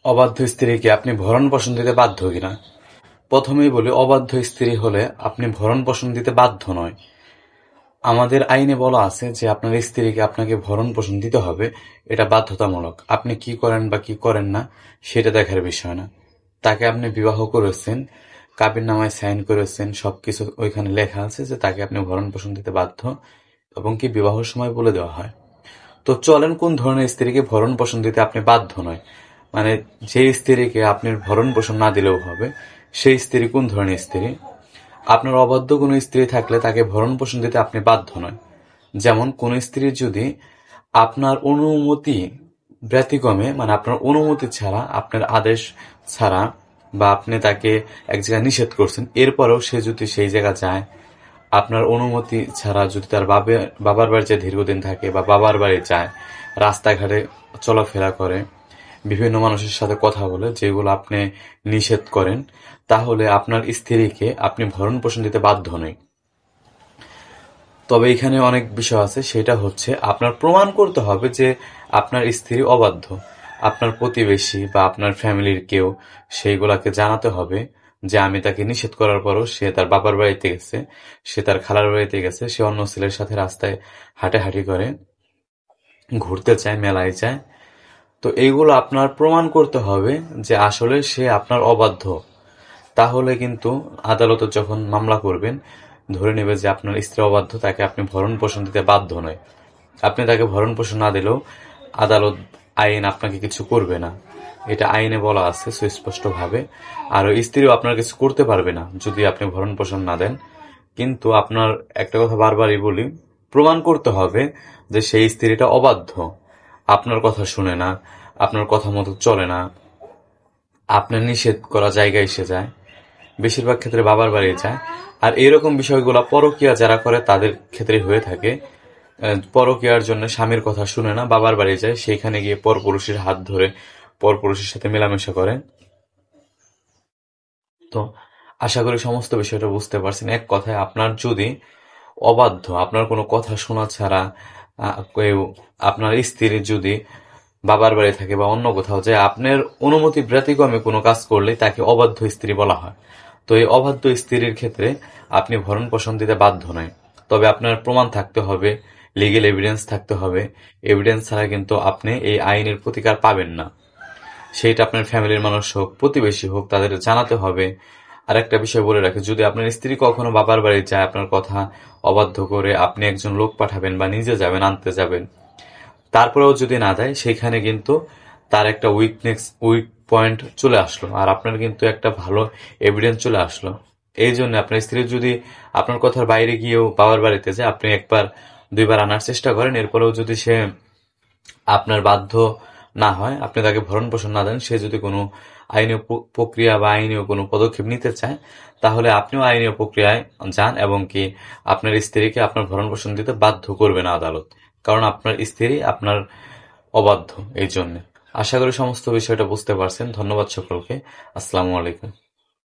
অবাধ্য স্ত্রীকে আপনি ভরণ পোষণ দিতে বাধ্য কিনা। প্রথমেই বলি, অবাধ্য স্ত্রী হলে আপনি ভরণ পোষণ দিতে বাধ্য নয়। আমাদের আইনে বলা আছে যে আপনার স্ত্রীকে আপনাকে ভরণ পোষণ দিতে হবে, এটা বাধ্যতামূলক। আপনি কি করেন বা কি করেন না সেটা দেখার বিষয় না। তাকে আপনি বিবাহ করেছেন, কাবিননামায় সাইন করেছেন, সবকিছু ওইখানে লেখা আছে যে তাকে আপনি ভরণ পোষণ দিতে বাধ্য, এবং কি বিবাহের সময় বলে দেওয়া হয়। তো চলেন, কোন ধরনের স্ত্রীকে ভরণ পোষণ দিতে আপনি বাধ্য নয়, মানে যে স্ত্রীকে আপনি ভরণ পোষণ না দিলেও হবে, সেই স্ত্রী কোন ধরনের স্ত্রী। আপনার অবাধ্য কোনো স্ত্রী থাকলে তাকে ভরণ পোষণ দিতে আপনি বাধ্য নয়। যেমন কোন স্ত্রী যদি আপনার অনুমতি ব্যতিক্রমে, মানে আপনার অনুমতি ছাড়া, আপনার আদেশ ছাড়া, বা আপনি তাকে এক জায়গায় নিষেধ করছেন, এরপরেও সে যদি সেই জায়গা যায়, আপনার অনুমতি ছাড়া যদি তার বাবার বাড়িতে দীর্ঘদিন থাকে বা বাবার বাড়ি যায়, রাস্তাঘাটে চলাফেরা করে, বিভিন্ন মানুষের সাথে কথা বলে, যেগুলো আপনি নিষেধ করেন, তাহলে আপনার স্ত্রীকে আপনি ভরণ পোষণ দিতে বাধ্য নই। তবে এখানে অনেক বিষয় আছে, সেটা হচ্ছে আপনার প্রমাণ করতে হবে যে আপনার স্ত্রী অবাধ্য। আপনার প্রতিবেশী বা আপনার ফ্যামিলির কেউ সেইগুলাকে জানাতে হবে যে আমি তাকে নিষেধ করার পরও সে তার বাবার বাড়িতে গেছে, সে তার খালার বাড়িতে গেছে, সে অন্য ছেলের সাথে রাস্তায় হাঁটাহাঁটি করে, ঘুরতে চায়, মেলায় যায়। তো এইগুলো আপনার প্রমাণ করতে হবে যে আসলে সে আপনার অবাধ্য। তাহলে কিন্তু আদালতে যখন মামলা করবেন, ধরে নেবে যে আপনার স্ত্রী অবাধ্য, তাকে আপনি ভরণ পোষণ দিতে বাধ্য নয়। আপনি তাকে ভরণ পোষণ না দিলেও আদালত, আইন আপনাকে কিছু করবে না, এটা আইনে বলা আছে সুস্পষ্টভাবে। আর ওই স্ত্রীও আপনার কিছু করতে পারবে না যদি আপনি ভরণ পোষণ না দেন। কিন্তু আপনার একটা কথা বারবারই বলি, প্রমাণ করতে হবে যে সেই স্ত্রীটা অবাধ্য, আপনার কথা শুনে না, আপনার কথা মতো চলে না, আপনার নিষেধ করা জায়গায় এসে যায়, বেশিরভাগ ক্ষেত্রে বাবার বাড়ি যায়। আর এরকম বিষয়গুলো পরকীয়া যারা করে তাদের ক্ষেত্রে হয়ে থাকে। পরকীয়ার জন্য স্বামীর কথা শুনে না, বাবার বাড়ি যায়, সেইখানে গিয়ে পরপুরুষের হাত ধরে পরপুরুষের সাথে মেলামেশা করে। তো আশা করি সমস্ত বিষয়টা বুঝতে পারছেন। এক কথায়, আপনার যদি অবাধ্য, আপনার কোনো কথা শোনা ছাড়া কেউ, আপনার স্ত্রী যদি বাবার বাড়ি থাকে বা অন্য কোথাও যায়, আপনার অনুমতি ব্যতিক্রমে কোনো কাজ করলে তাকে অবাধ্য স্ত্রী বলা হয়। তো এই অবাধ্য স্ত্রীর ক্ষেত্রে আপনি ভরণ পোষণ দিতে বাধ্য নয়। তবে আপনার প্রমাণ থাকতে হবে, লিগেল এভিডেন্স থাকতে হবে। এভিডেন্স ছাড়া কিন্তু আপনি এই আইনের প্রতিকার পাবেন না। সেইটা আপনার ফ্যামিলির মানুষ হোক, প্রতিবেশী হোক, তাদের জানাতে হবে। আর একটা বিষয় বলে রাখি, যদি আপনার স্ত্রী কখনো বাবার বাড়ি যায়, আপনার কথা অবাধ্য করে আপনি একজন লোক পাঠাবেন বা নিজে যাবেন, আনতে যাবেন, তারপরেও যদি না দেয়, সেখানে কিন্তু তার একটা উইক পয়েন্ট চলে আসলো, আর আপনার কিন্তু একটা ভালো এভিডেন্স চলে আসলো। এই জন্য আপনার স্ত্রী যদি আপনার কথার বাইরে গিয়েও বাবার বাড়িতে যায়, আপনি একবার দুইবার আনার চেষ্টা করেন, এরপরেও যদি সে আপনার বাধ্য না হয়, আপনি তাকে ভরণ পোষণ না দেন, সে যদি কোনো আইনীয় প্রক্রিয়া বা আইনীয় কোনো পদক্ষেপ নিতে চায়, তাহলে আপনিও আইনীয় প্রক্রিয়ায় যান, এবং কি আপনার স্ত্রীকে আপনার ভরণ পোষণ দিতে বাধ্য করবে না আদালত, কারণ আপনার স্ত্রী আপনার অবাধ্য। এই জন্য আশা করি সমস্ত বিষয়টা বুঝতে পারছেন। ধন্যবাদ সকলকে। আসসালামু আলাইকুম।